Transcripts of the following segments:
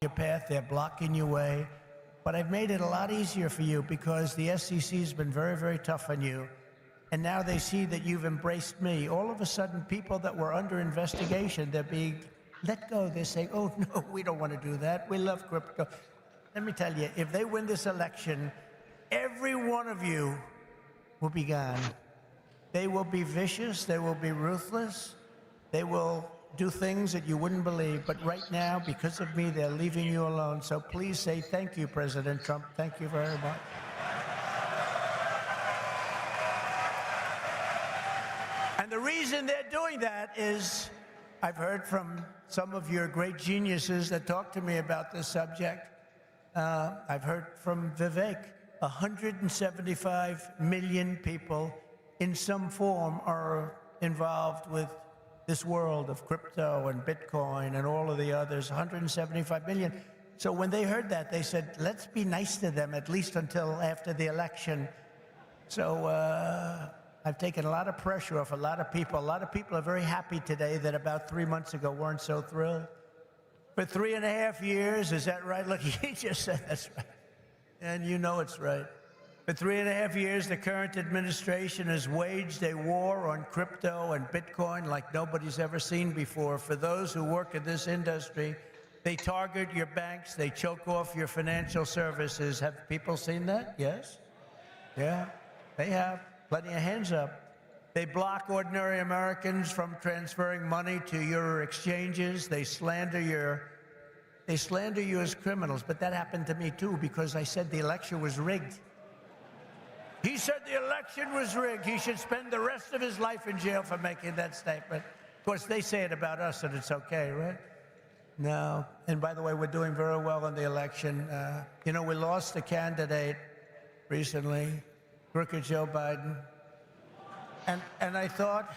your path, they're blocking your way. But I've made it a lot easier for you because the SEC has been very, very tough on you. And now they see that you've embraced me. All of a sudden, people that were under investigation, they're being let go. They're saying, oh, no, we don't want to do that. We love crypto. Let me tell you, if they win this election, every one of you will be gone. They will be vicious. They will be ruthless. They will do things that you wouldn't believe. But right now, because of me, they're leaving you alone. So please say thank you, President Trump. Thank you very much. And the reason they're doing that is I've heard from some of your great geniuses that talk to me about this subject. I've heard from Vivek. 175 million people in some form are involved with this world of crypto and Bitcoin and all of the others, 175 million. So when they heard that, they said, let's be nice to them, at least until after the election. So I've taken a lot of pressure off a lot of people. A lot of people are very happy today that about 3 months ago weren't so thrilled. For 3.5 years, is that right? Look, he just said that's right. And you know it's right. For 3.5 years, the current administration has waged a war on crypto and Bitcoin like nobody's ever seen before. For those who work in this industry, they target your banks, they choke off your financial services. Have people seen that? Yes? Yeah, they have. Plenty of hands up. They block ordinary Americans from transferring money to your exchanges. They slander you as criminals, but that happened to me too because I said the election was rigged. He said the election was rigged. He should spend the rest of his life in jail for making that statement. Of course, they say it about us and it's okay, right? No. And by the way, we're doing very well in the election. You know, we lost a candidate recently, crooked Joe Biden. And I thought,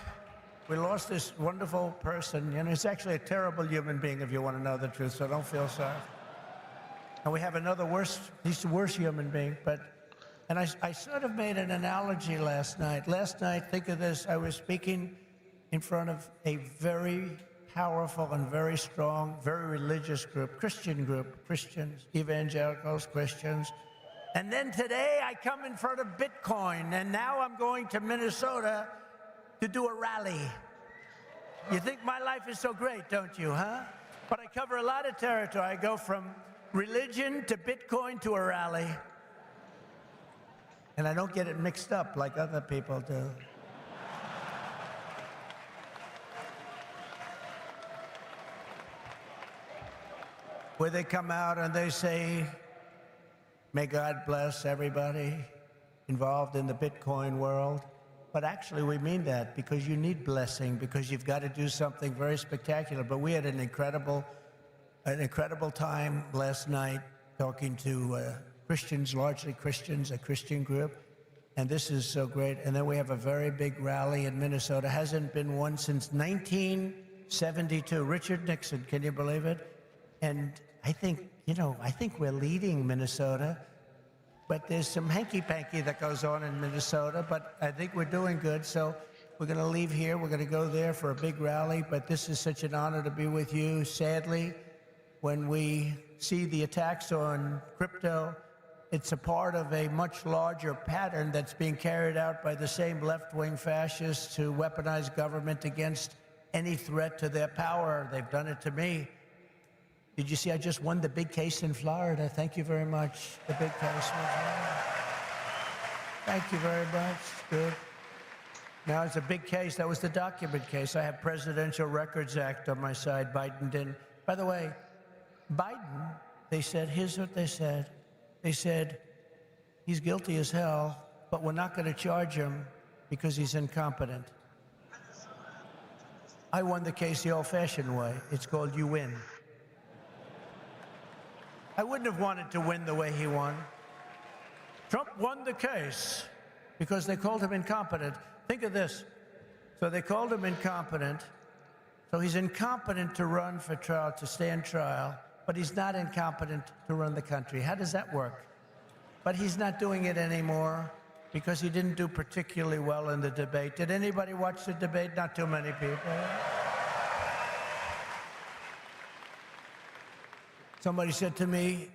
we lost this wonderful person. You know, he's actually a terrible human being, if you want to know the truth, so don't feel sorry. And we have another he's the worst human being. And I sort of made an analogy last night. Last night, think of this, I was speaking in front of a very powerful and very strong, very religious group, Christians, evangelicals, Christians. And then today I come in front of Bitcoin, and now I'm going to Minnesota to do a rally. You think my life is so great, don't you, huh? But I cover a lot of territory. I go from religion to Bitcoin to a rally. And I don't get it mixed up like other people do. Where they come out and they say, may God bless everybody involved in the Bitcoin world. But actually, we mean that because you need blessing, because you've got to do something very spectacular. But we had an incredible time last night talking to Christians, largely Christians, a Christian group. And this is so great. And then we have a very big rally in Minnesota. Hasn't been one since 1972. Richard Nixon, can you believe it? And I think we're leading Minnesota. But there's some hanky-panky that goes on in Minnesota, but I think we're doing good. So we're going to leave here. We're going to go there for a big rally. But this is such an honor to be with you. Sadly, when we see the attacks on crypto, it's a part of a much larger pattern that's being carried out by the same left-wing fascists who weaponize government against any threat to their power. They've done it to me. Did you see I just won the big case in Florida? Thank you very much. The big case in Florida. Thank you very much. Good. Now it's a big case. That was the document case. I have Presidential Records Act on my side. Biden didn't. By the way, Biden, they said, here's what they said. They said, he's guilty as hell, but we're not going to charge him because he's incompetent. I won the case the old-fashioned way. It's called you win. I wouldn't have wanted to win the way he won. Trump won the case because they called him incompetent. Think of this. So they called him incompetent. So he's incompetent to run for trial, to stand trial, but he's not incompetent to run the country. How does that work? But he's not doing it anymore because he didn't do particularly well in the debate. Did anybody watch the debate? Not too many people. Somebody said to me,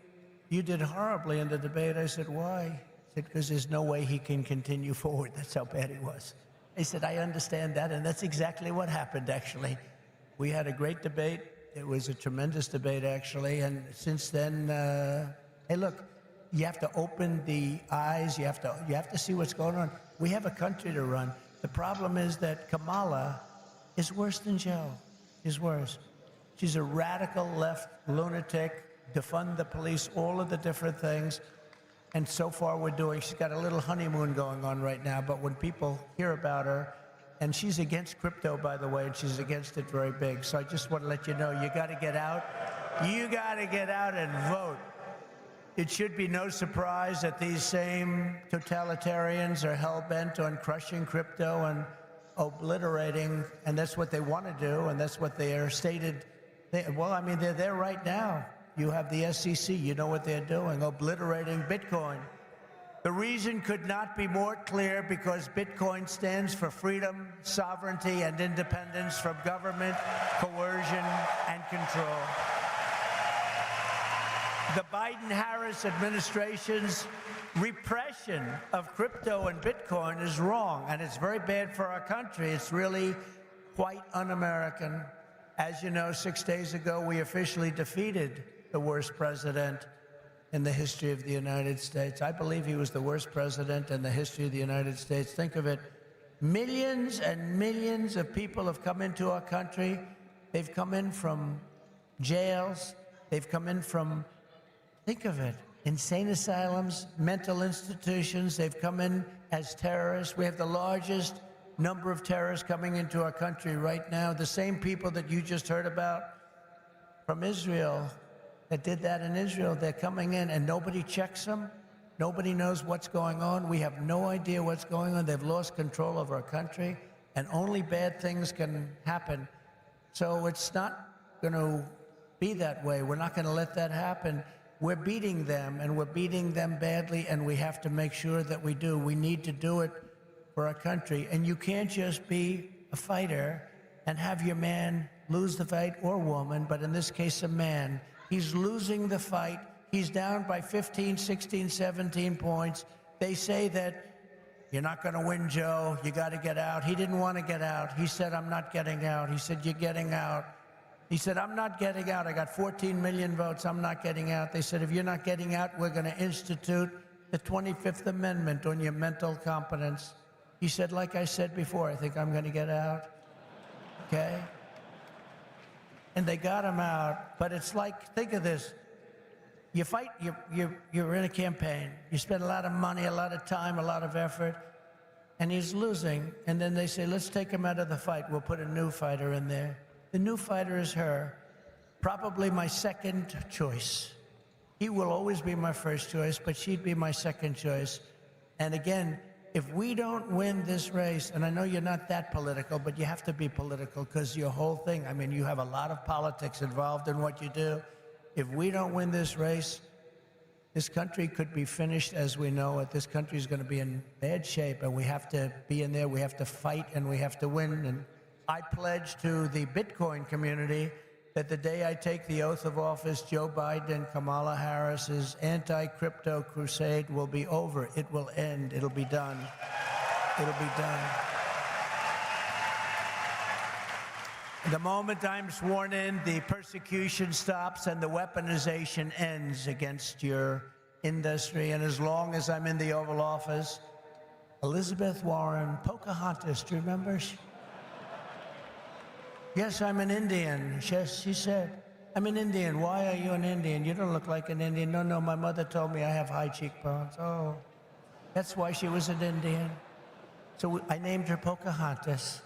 you did horribly in the debate. I said, why? He said, because there's no way he can continue forward. That's how bad he was. He said, I understand that, and that's exactly what happened, actually. We had a great debate. It was a tremendous debate, actually, and since then, hey, look, you have to open the eyes. You have to see what's going on. We have a country to run. The problem is that Kamala is worse than Joe. She's worse. She's a radical left lunatic, defund the police, all of the different things. And so far she's got a little honeymoon going on right now, but when people hear about her, and she's against crypto, by the way, and she's against it very big. So I just want to let you know, you got to get out. You got to get out and vote. It should be no surprise that these same totalitarians are hell-bent on crushing crypto and obliterating, and that's what they want to do, and that's what they are stated. Well, I mean, they're there right now. You have the SEC, you know what they're doing, obliterating Bitcoin. The reason could not be more clear, because Bitcoin stands for freedom, sovereignty, and independence from government, coercion, and control. The Biden-Harris administration's repression of crypto and Bitcoin is wrong, and it's very bad for our country. It's really quite un-American. As you know, 6 days ago, we officially defeated the worst president in the history of the United States. I believe he was the worst president in the history of the United States. Think of it. Millions and millions of people have come into our country. They've come in from jails. They've come in from, think of it, insane asylums, mental institutions. They've come in as terrorists. We have the largest number of terrorists coming into our country right now. The same people that you just heard about from Israel, that did that in Israel, they're coming in and nobody checks them. Nobody knows what's going on. We have no idea what's going on. They've lost control of our country, and only bad things can happen. So it's not going to be that way. We're not going to let that happen. We're beating them, and we're beating them badly, and we have to make sure that we do. We need to do it for our country. And you can't just be a fighter and have your man lose the fight, or woman, but in this case, a man. He's losing the fight. He's down by 15, 16, 17 points. They say that you're not going to win, Joe. You got to get out. He didn't want to get out. He said, I'm not getting out. He said, you're getting out. He said, I'm not getting out. I got 14 million votes. I'm not getting out. They said, if you're not getting out, we're going to institute the 25th Amendment on your mental competence. He said, like I said before, I think I'm going to get out. Okay? And they got him out. But it's like, think of this. You fight, you're in a campaign. You spend a lot of money, a lot of time, a lot of effort, and he's losing. And then they say, let's take him out of the fight. We'll put a new fighter in there. The new fighter is her, probably my second choice. He will always be my first choice, but she'd be my second choice. And again, if we don't win this race, and I know you're not that political, but you have to be political because your whole thing, I mean, you have a lot of politics involved in what you do. If we don't win this race, this country could be finished as we know it. This country is going to be in bad shape, and we have to be in there. We have to fight, and we have to win. And I pledge to the Bitcoin community that the day I take the oath of office, Joe Biden and Kamala Harris's anti-crypto crusade will be over. It will end. It'll be done. It'll be done. The moment I'm sworn in, the persecution stops and the weaponization ends against your industry. And as long as I'm in the Oval Office, Elizabeth Warren, Pocahontas, do you remember? Yes, I'm an Indian. Yes, she said, I'm an Indian. Why are you an Indian? You don't look like an Indian. No, no, my mother told me I have high cheekbones. Oh, that's why she was an Indian. So I named her Pocahontas.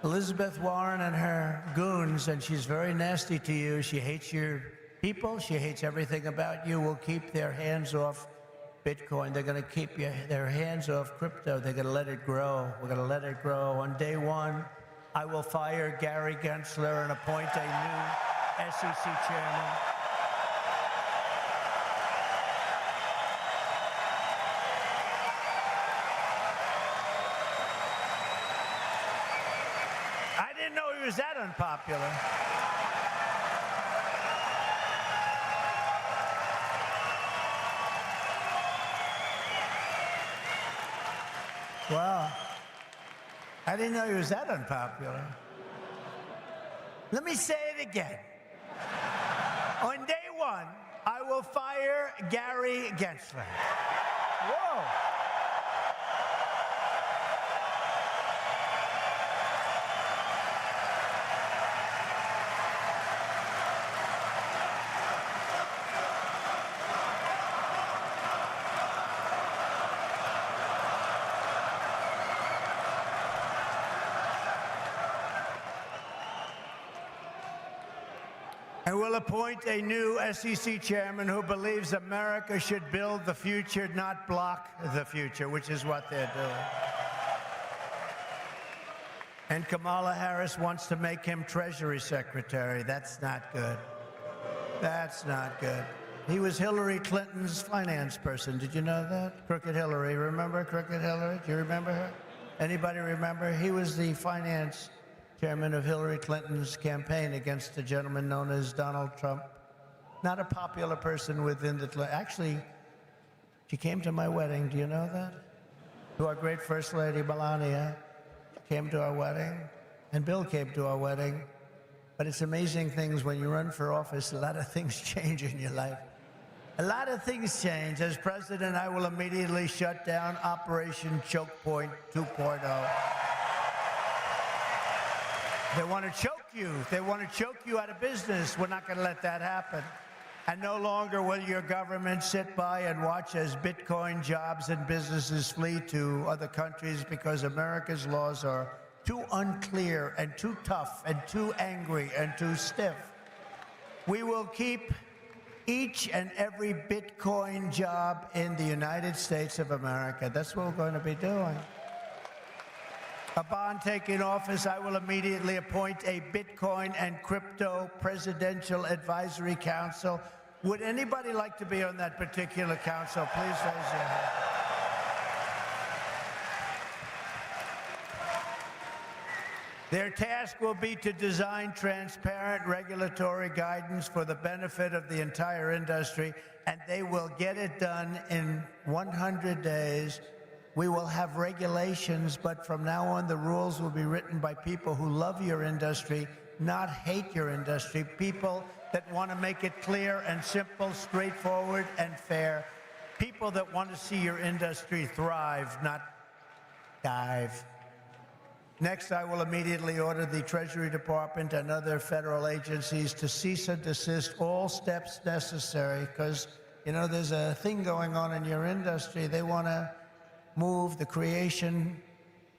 Elizabeth Warren and her goons, and she's very nasty to you. She hates your people. She hates everything about you. Will keep their hands off Bitcoin. They're going to keep their hands off crypto. They're going to let it grow. We're going to let it grow. On day one, I will fire Gary Gensler and appoint a new SEC chairman. I didn't know he was that unpopular. Wow. I didn't know he was that unpopular. Let me say it again. On day one, I will fire Gary Gensler. Whoa. And we'll appoint a new SEC chairman who believes America should build the future, not block the future, which is what they're doing. And Kamala Harris wants to make him Treasury Secretary. That's not good. That's not good. He was Hillary Clinton's finance person. Did you know that? Crooked Hillary. Remember Crooked Hillary? Do you remember her? Anybody remember? He was the finance chairman of Hillary Clinton's campaign against a gentleman known as Donald Trump. Not a popular person within the... Actually, she came to my wedding. Do you know that? To our great First Lady, Melania, came to our wedding. And Bill came to our wedding. But it's amazing things when you run for office, a lot of things change in your life. A lot of things change. As president, I will immediately shut down Operation Choke Point 2.0. They want to choke you. They want to choke you out of business. We're not going to let that happen. And no longer will your government sit by and watch as Bitcoin jobs and businesses flee to other countries because America's laws are too unclear and too tough and too angry and too stiff. We will keep each and every Bitcoin job in the United States of America. That's what we're going to be doing. Upon taking office, I will immediately appoint a Bitcoin and Crypto Presidential Advisory Council. Would anybody like to be on that particular council? Please raise your hand. Their task will be to design transparent regulatory guidance for the benefit of the entire industry, and they will get it done in 100 days. We will have regulations, but from now on, the rules will be written by people who love your industry, not hate your industry, people that want to make it clear and simple, straightforward and fair, people that want to see your industry thrive, not dive. Next, I will immediately order the Treasury Department and other federal agencies to cease and desist all steps necessary, because, you know, there's a thing going on in your industry. They want to move the creation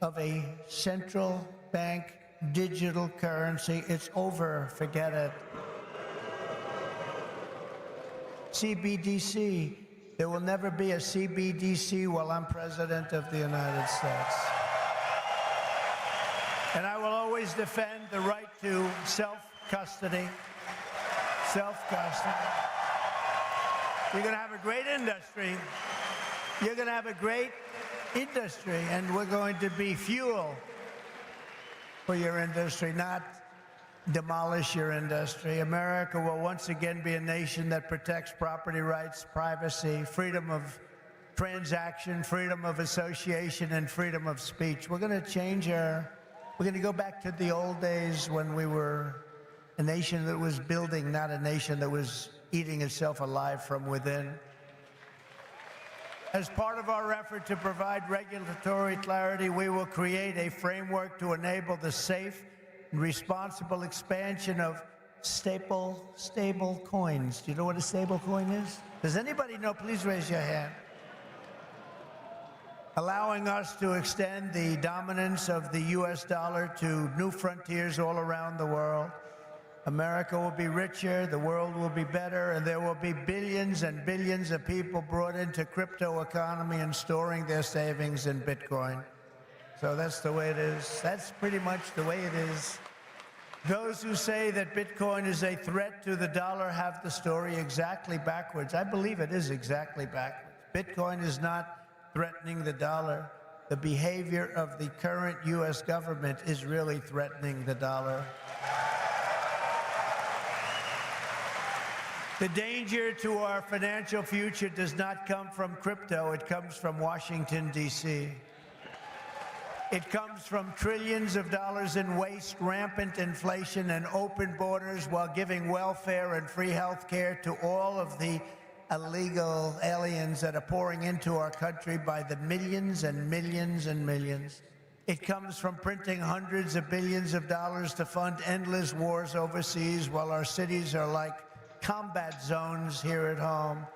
of a central bank digital currency. It's over. Forget it. CBDC. There will never be a CBDC while I'm president of the United States. And I will always defend the right to self-custody. Self-custody. You're going to have a great industry. You're going to have a great industry, and we're going to be fuel for your industry, not demolish your industry. America will once again be a nation that protects property rights, privacy, freedom of transaction, freedom of association, and freedom of speech. We're going to change we're going to go back to the old days when we were a nation that was building, not a nation that was eating itself alive from within. As part of our effort to provide regulatory clarity, we will create a framework to enable the safe and responsible expansion of stable coins. Do you know what a stable coin is? Does anybody know? Please raise your hand. Allowing us to extend the dominance of the US dollar to new frontiers all around the world. America will be richer, the world will be better, and there will be billions and billions of people brought into crypto economy and storing their savings in Bitcoin. So that's the way it is. That's pretty much the way it is. Those who say that Bitcoin is a threat to the dollar have the story exactly backwards. I believe it is exactly backwards. Bitcoin is not threatening the dollar. The behavior of the current US government is really threatening the dollar. The danger to our financial future does not come from crypto, it comes from Washington, D.C. It comes from trillions of dollars in waste, rampant inflation, and open borders while giving welfare and free health care to all of the illegal aliens that are pouring into our country by the millions and millions and millions. It comes from printing hundreds of billions of dollars to fund endless wars overseas while our cities are like combat zones here at home.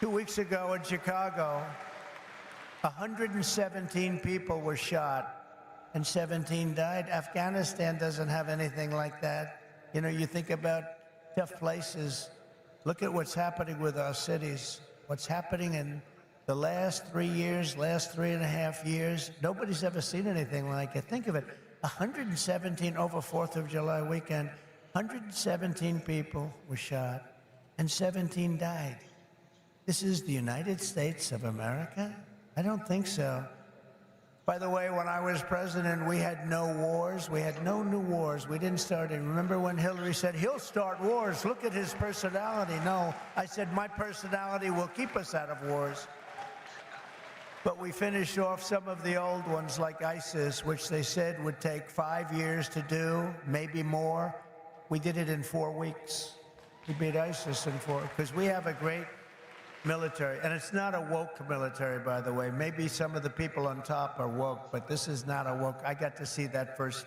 2 weeks ago in Chicago, 117 people were shot and 17 died. Afghanistan doesn't have anything like that. You know, you think about tough places. Look at what's happening with our cities. What's happening in the last 3 years, last 3.5 years. Nobody's ever seen anything like it. Think of it, 117 over 4th of July weekend, 117 people were shot and 17 died. This is the United States of America? I don't think so. By the way, when I was president, we had no wars. We had no new wars. We didn't start any. Remember when Hillary said, he'll start wars. Look at his personality. No, I said, my personality will keep us out of wars. But we finished off some of the old ones like ISIS, which they said would take 5 years to do, maybe more. We did it in 4 weeks. We beat ISIS in 4, because we have a great military, and it's not a woke military, by the way. Maybe some of the people on top are woke, but this is not a woke. I got to see that first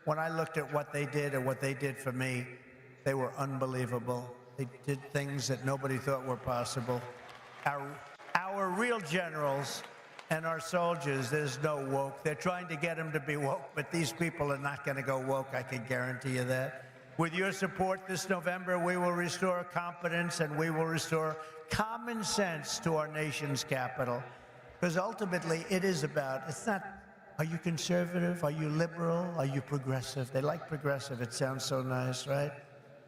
when I looked at what they did and what they did for me. They were unbelievable. They did things that nobody thought were possible. Our real generals and our soldiers, there's no woke. They're trying to get them to be woke, but these people are not going to go woke, I can guarantee you that. With your support this November, we will restore confidence and we will restore common sense to our nation's capital. Because ultimately, it is about, it's not, are you conservative? Are you liberal? Are you progressive? They like progressive. It sounds so nice, right?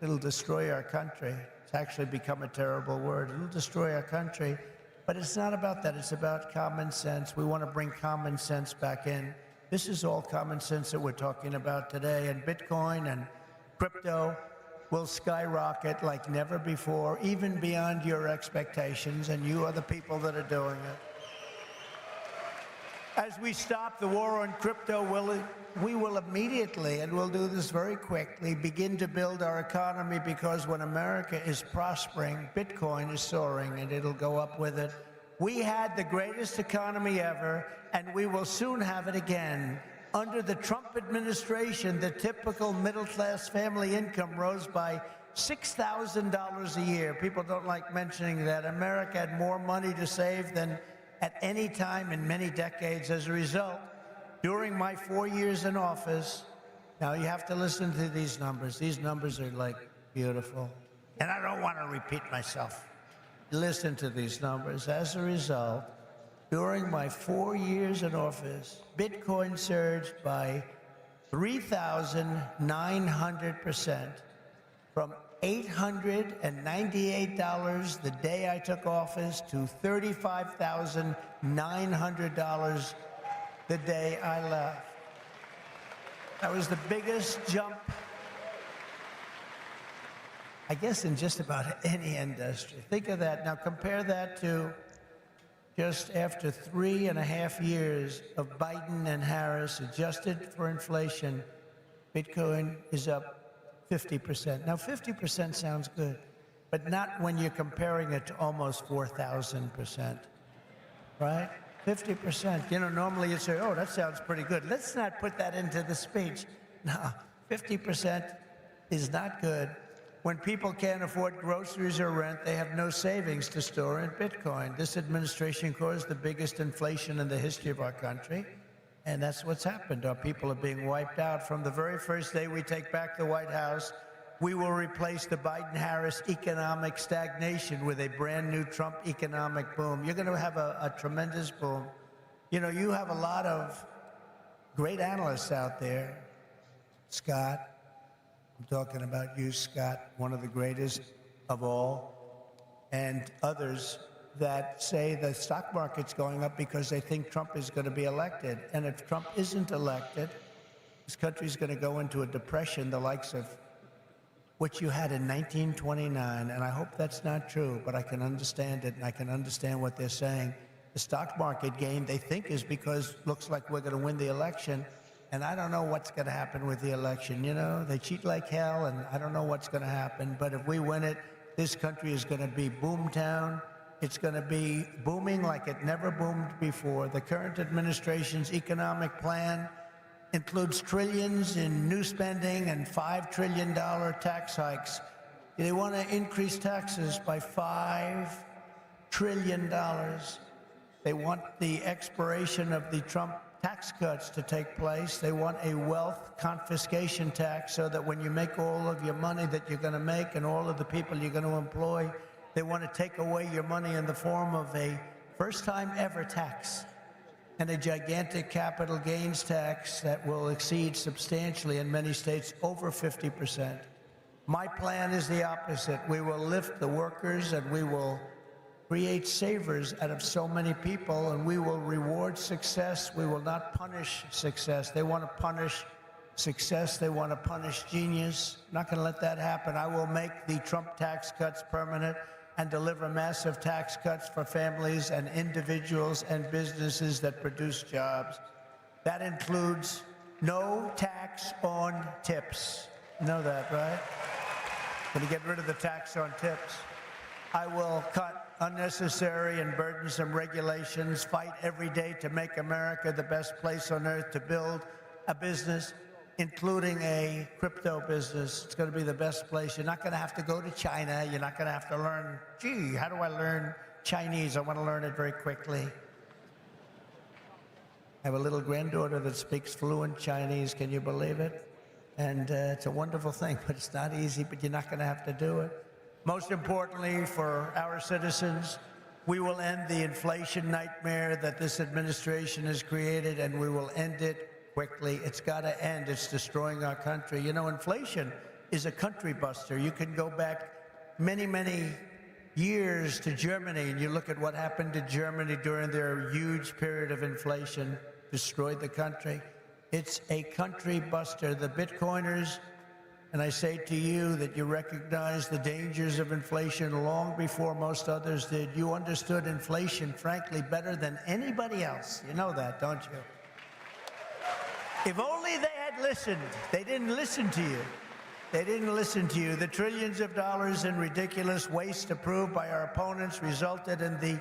It'll destroy our country. It's actually become a terrible word. It'll destroy our country. But it's not about that. It's about common sense. We want to bring common sense back in. This is all common sense that we're talking about today. And Bitcoin and crypto will skyrocket like never before, even beyond your expectations, and you are the people that are doing it. As we stop the war on crypto, we will immediately, and we'll do this very quickly, begin to build our economy, because when America is prospering, Bitcoin is soaring, and it'll go up with it. We had the greatest economy ever, and we will soon have it again. Under the Trump administration, the typical middle-class family income rose by $6,000 a year. People don't like mentioning that. America had more money to save than at any time in many decades. As a result, during my 4 years in office, now you have to listen to these numbers. These numbers are like beautiful. And I don't want to repeat myself. Listen to these numbers. As a result, during my 4 years in office, Bitcoin surged by 3,900%, from $898 the day I took office to $35,900 the day I left. That was the biggest jump, I guess, in just about any industry. Think of that. Now compare that to just after 3.5 years of Biden and Harris, adjusted for inflation, Bitcoin is up 50%. Now 50% sounds good, but not when you're comparing it to almost 4,000%, right? 50%. You know, normally you'd say, oh, that sounds pretty good. Let's not put that into the speech. No, 50% is not good. When people can't afford groceries or rent, they have no savings to store in Bitcoin. This administration caused the biggest inflation in the history of our country, and that's what's happened. Our people are being wiped out. From the very first day we take back the White House, we will replace the Biden-Harris economic stagnation with a brand new Trump economic boom. You're going to have a tremendous boom. You know, you have a lot of great analysts out there. Scott, I'm talking about you, Scott, one of the greatest of all, and others that say the stock market's going up because they think Trump is going to be elected. And if Trump isn't elected, this country's going to go into a depression the likes of what you had in 1929. And I hope that's not true, but I can understand it, and I can understand what they're saying. The stock market gain, they think, is because looks like we're going to win the election. And I don't know what's going to happen with the election. You know, they cheat like hell, and I don't know what's going to happen. But if we win it, this country is going to be boomtown. It's going to be booming like it never boomed before. The current administration's economic plan includes trillions in new spending and $5 trillion tax hikes. They want to increase taxes by $5 trillion. They want the expiration of the Trump tax cuts to take place. They want a wealth confiscation tax so that when you make all of your money that you're going to make and all of the people you're going to employ, they want to take away your money in the form of a first-time ever tax and a gigantic capital gains tax that will exceed substantially in many states over 50%. My plan is the opposite. We will lift the workers and we will create savers out of so many people, and we will reward success. We will not punish success. They want to punish success. They want to punish genius. I'm not going to let that happen. I will make the Trump tax cuts permanent and deliver massive tax cuts for families and individuals and businesses that produce jobs. That includes no tax on tips. You know that, right? Going to get rid of the tax on tips. I will cut unnecessary and burdensome regulations, fight every day to make America the best place on earth to build a business, including a crypto business. It's going to be the best place. You're not going to have to go to China. You're not going to have to learn, gee, how do I learn Chinese? I want to learn it very quickly. I have a little granddaughter that speaks fluent Chinese. Can you believe it? And it's a wonderful thing, but it's not easy, but you're not going to have to do it. Most importantly, for our citizens, we will end the inflation nightmare that this administration has created, and we will end it quickly. It's got to end. It's destroying our country. You know, inflation is a country buster. You can go back many, many years to Germany, and you look at what happened to Germany during their huge period of inflation, destroyed the country. It's a country buster. The Bitcoiners, and I say to you that you recognize the dangers of inflation long before most others did. You understood inflation, frankly, better than anybody else. You know that, don't you? If only they had listened. They didn't listen to you. They didn't listen to you. The trillions of dollars in ridiculous waste approved by our opponents resulted in the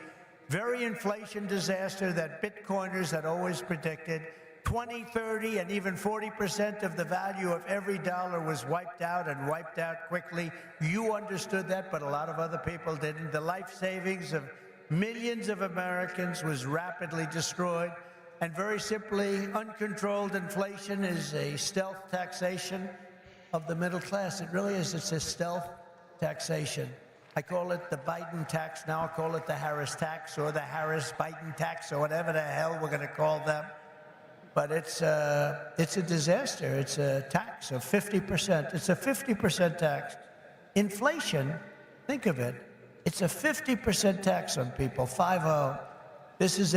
very inflation disaster that Bitcoiners had always predicted. 20, 30, and even 40% of the value of every dollar was wiped out, and wiped out quickly. You understood that, but a lot of other people didn't. The life savings of millions of Americans was rapidly destroyed. And very simply, uncontrolled inflation is a stealth taxation of the middle class. It really is. It's a stealth taxation. I call it the Biden tax. Now I'll call it the Harris tax, or the Harris-Biden tax, or whatever the hell we're going to call them. But it's a disaster. It's a tax of 50%. It's a 50% tax. Inflation, think of it, it's a 50% tax on people, 50. This is a